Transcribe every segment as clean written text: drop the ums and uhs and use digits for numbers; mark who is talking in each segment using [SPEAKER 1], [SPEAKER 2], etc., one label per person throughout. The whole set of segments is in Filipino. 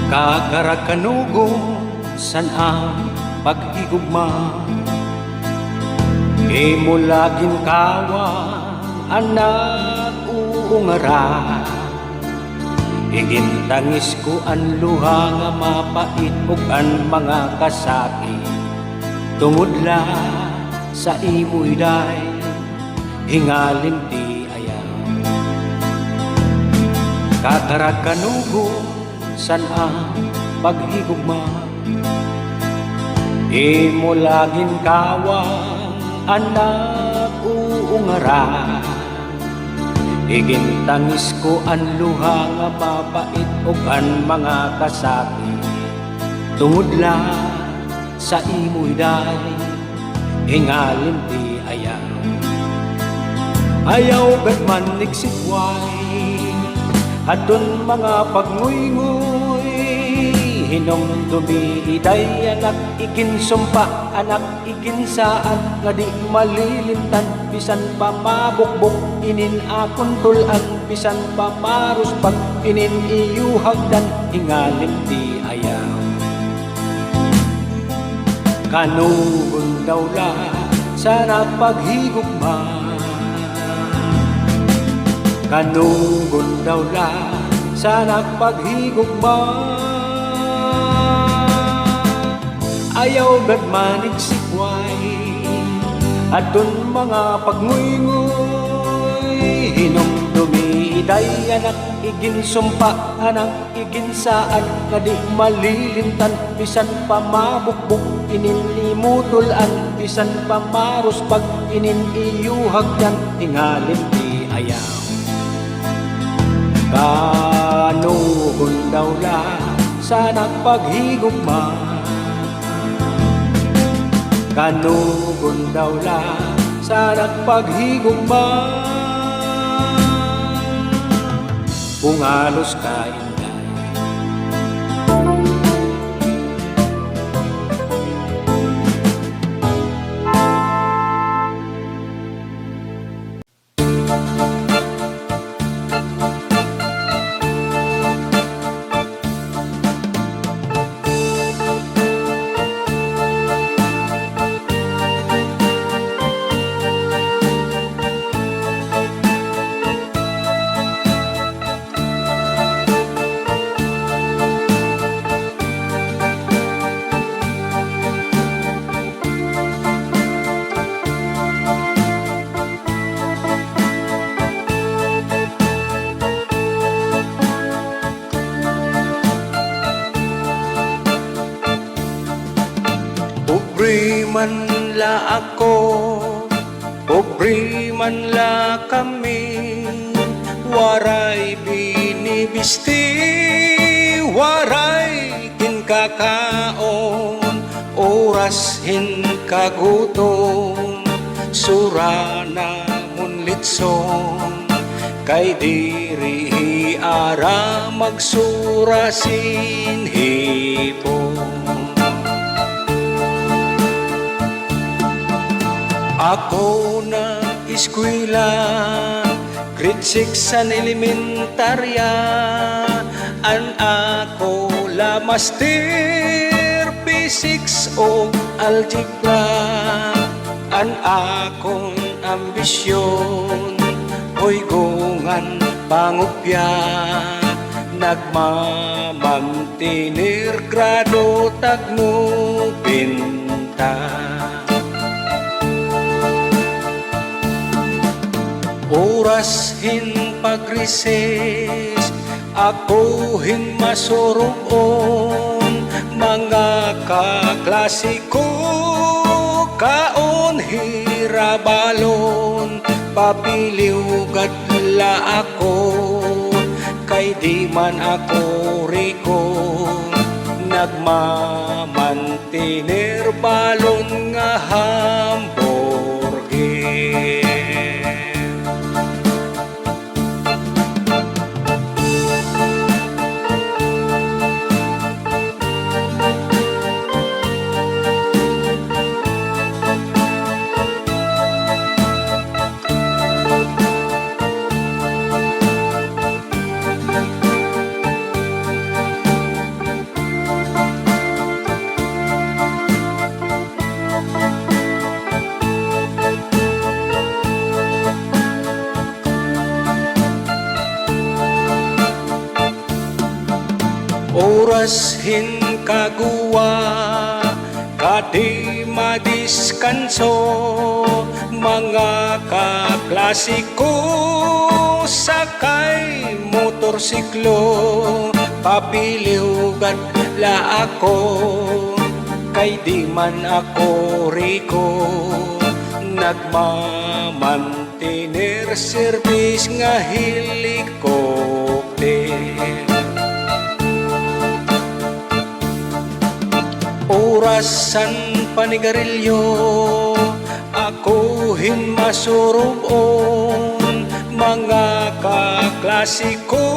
[SPEAKER 1] Kakarakanugon san ang paghigugma, imo laging kawan anak uungara. Igintangis ko ang luha nga mapait ug ang mga kasakit, tungod la sa imo'y day hingalin ti ayaw. Kakarakanugon san ang paghigugma, imo laging kawang anak uungara. Igintangis ko ang luha nga mapait ug ang mga kasakit, tungod lang sa imo'y day hingalin ti ayaw. Ayaw gad man nigsigway adun mga pagnguy-nguy, hinom dumiiday anak ikinsumpa, anak ikinsaan nga di malilimtan, bisan pa mabukbok inin akon tulan, bisan pa maruspag inin iyuhagdan hingalin ti ayaw. Kanugon daw la sana paghigugma, kanugon daw la sana paghigugma. Ayaw gad manig sikway adun mga pagnguy-nguy, hinom dumiiday anak iginsumpa, anak iginsaan nga di malilimtan, bisan pa mabukbok inin imutulan, bisan pa maruspag inin iyuhagdan hingalin ti ayaw. Kanugon daw la sana paghigugma, kanugon daw la sana paghigugma. Kung alos ka inday, pobre man la ako, pobre man la kami, waray binibisti, waray kinkakaon, oras hinkagutom, surana munlitson, kay diri ara magsurasin hipon. Ako na eskwela, grade 6 san elementarya, an ako la master physics o algebra, an akong ambisyon oy gungan pangupya, nagmamantinir grado tagno pinta. Oras hin pagrises, ako hin masuruon, mga kaklasiko kaon hirabalon, papiliw gadla ako, kay di man ako riko, nagmamantinir balon nga hamburger. Oras hinkagua kadi madiskanso mga kaklasiko sakay motorsiklo papiliw gadla ako kay di man ako riko nagmamantiner service nga helicopter. Orasan panigarilyo ako hinmasurubon mga kaklasiko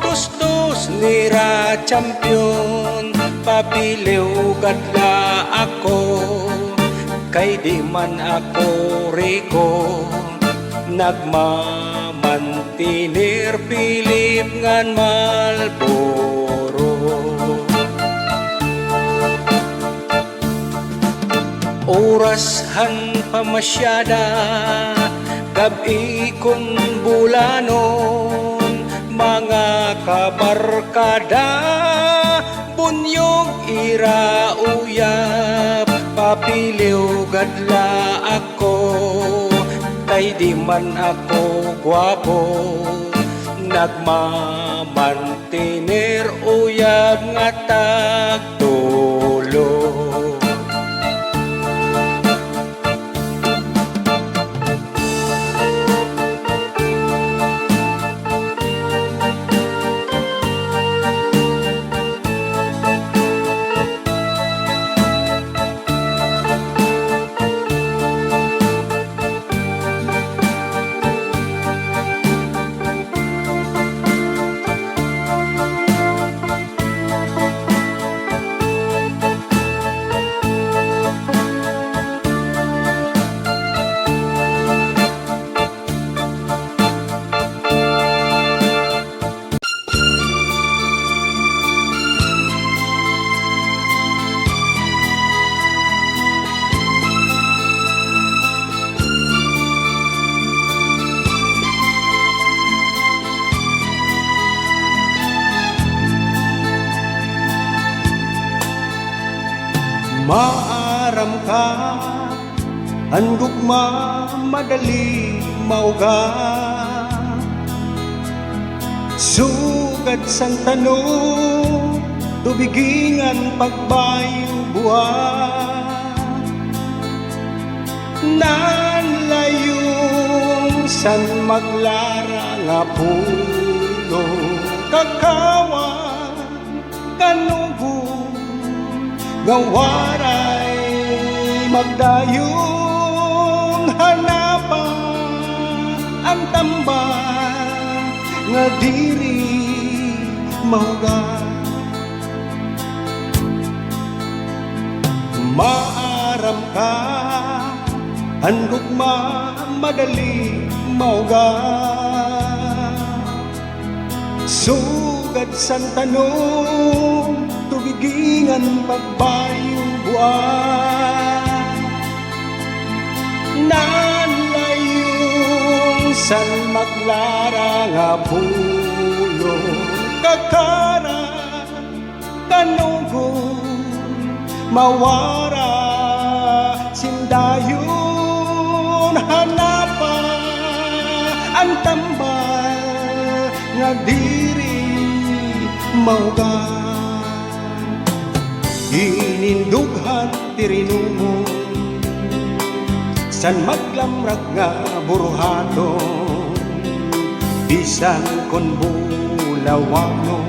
[SPEAKER 1] tustos nira champion papiliw gadla ako kay di man ako riko nagmamantinir pilip ngan Malboro. Orashan pamasyada gabi kun bulanon mga kabarkada bunyog ira uyab papiliw gadla ako kay di man ako gwapo nagmamantinir uyab nga tagtulo. Maaram ka, handugma madali mauga sugad sang tanong tubigingan pagbayong buwan nanlayong san maglara nga puno kakawan kanugo gawaray magdayong hanapan ang tambal nga diri mauga maaram ka handugma madali mauga sugad san tanong tubigingan pagbayong buwan nanlayong san maglara nga pulo kakara kanugo mawara sindayon hanapa ang tambal nga diri mauga inindughan tirinungo san maglamrag nga buruhato bisan kon bulawano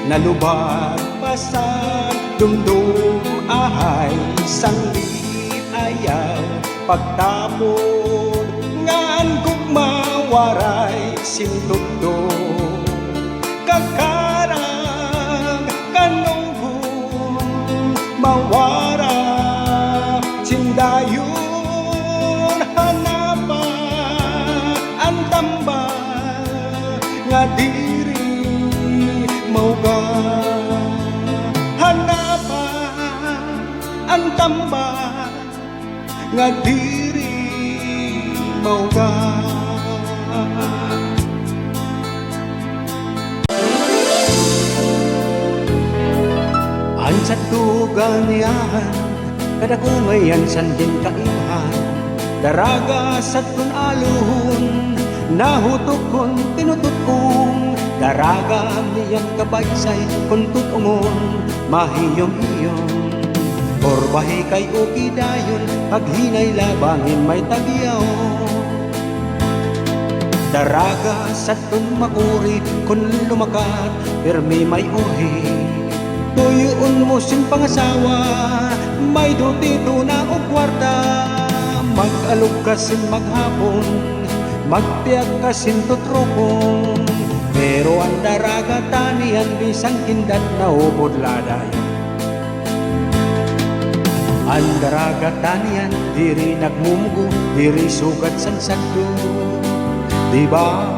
[SPEAKER 1] nalubag pasan dumdum ahay sanglit ayaw pagtapon ngan kung mawaray sintugdo kakarang kanunggun mawara sindayon hanapa ang tambal nga diri mauga hanapa ang tambal nga diri mauga. sa tuganiahan, kada ko ngayon sandin kaibahan. Daraga sa tunaluhon, nahutukon tinututkong. Daraga niyan kabaysay kung tutungon, mahiyom-hiyom. Korbahe kay uki dayon, pag hinay labangin may tagyaw. Daraga sa tun makuri, kung lumakat, pirmi may uhi. Tuyuon mo sin pangasawa, may dutito na o kwarta. Mag-alog ka sin maghapon, magtiyak ka sin tutropong. Pero ang daraga tanian, bisang kindat na ubodladayon. Ang daraga tanian, diri nagmumugo, diri sugat san saddo. Diba,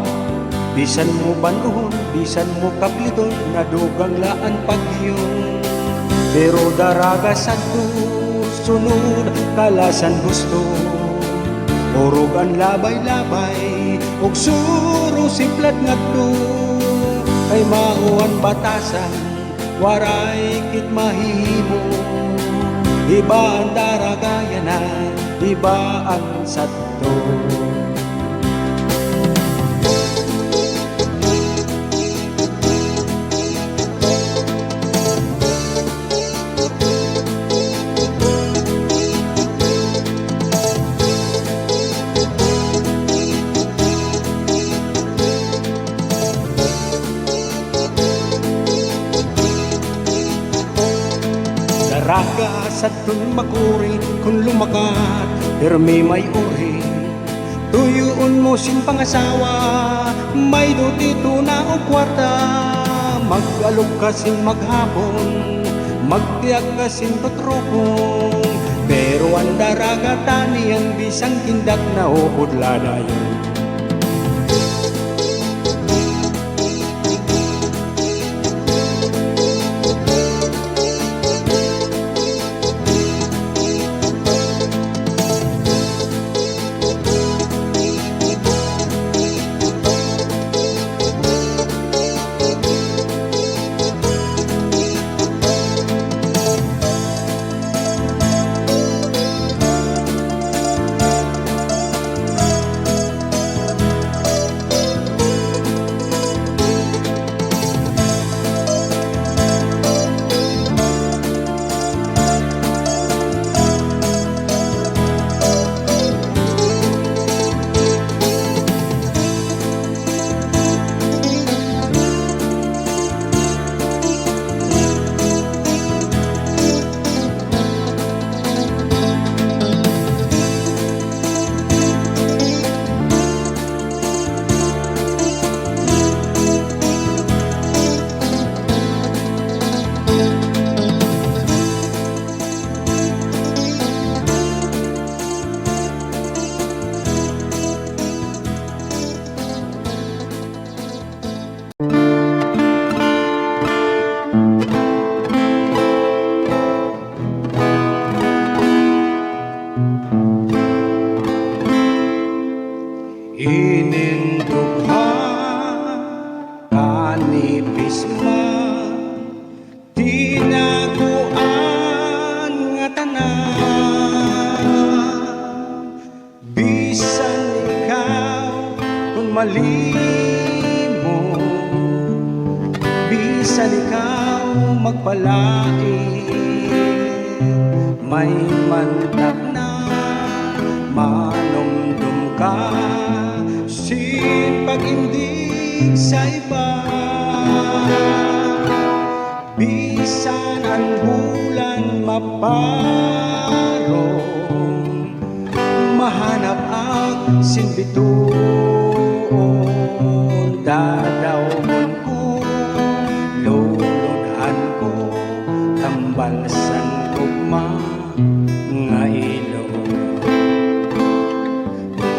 [SPEAKER 1] bisan mo banuhon, bisan mo kapliton, nadugang laan pagyong. Pero daraga sadto, sunod, kalasan gusto. Orog ang labay-labay, ug suro siplat ngadto. Kay mauan batasan, waray kit mahimo. Iba ang daraga yanan, iba ang sadto. Daraga sa tun makuri, kung lumakat, pirmi may uri. Tuyuon mo sin pangasawa, may dutito na o kwarta. Mag-alog ka sin maghapon, magtiyak ka sin tutropong. Pero ang daraga tanian, bisang kindak na o budladayon. Inindugha kanipis man, tinaguan nga tanan. Bisan ikaw kung malimo, bisan ikaw magpalain, may mantak na manumdum ka sin pag-indig sa iba. Bisan ang bulan maparong, mahanap ang sinbituon. Dadawgon ko, lulunan ko, tambalsan ugma nga ilong.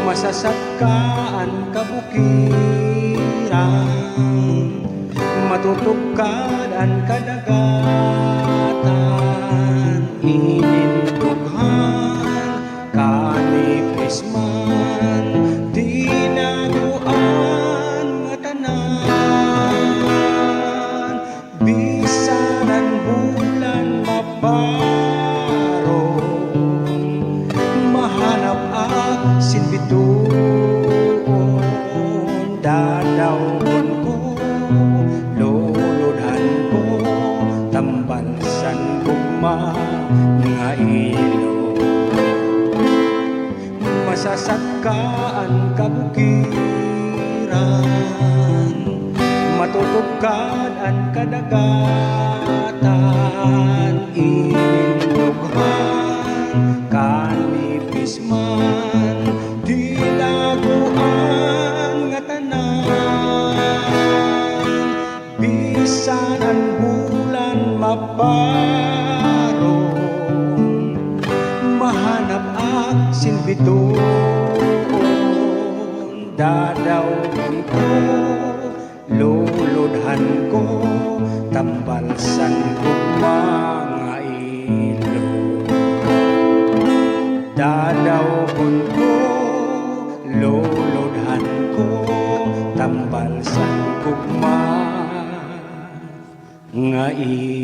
[SPEAKER 1] Masasatkaan kabukiran, matutugkad ang kadagatan. Inindughan kanipis man, tinaguan nga tanan. Bisan ang bulan Sugad ang kadagatan, inindughan, kanipis man, di laguan nga tanan. Bisan ang bulan mabarong, mahanap ak sinbiton, dadaw ko, luludhan ko, tambalsan ko mga ilog. Dadawgon ko, luludhan ko, tambalsan ko mga ilog.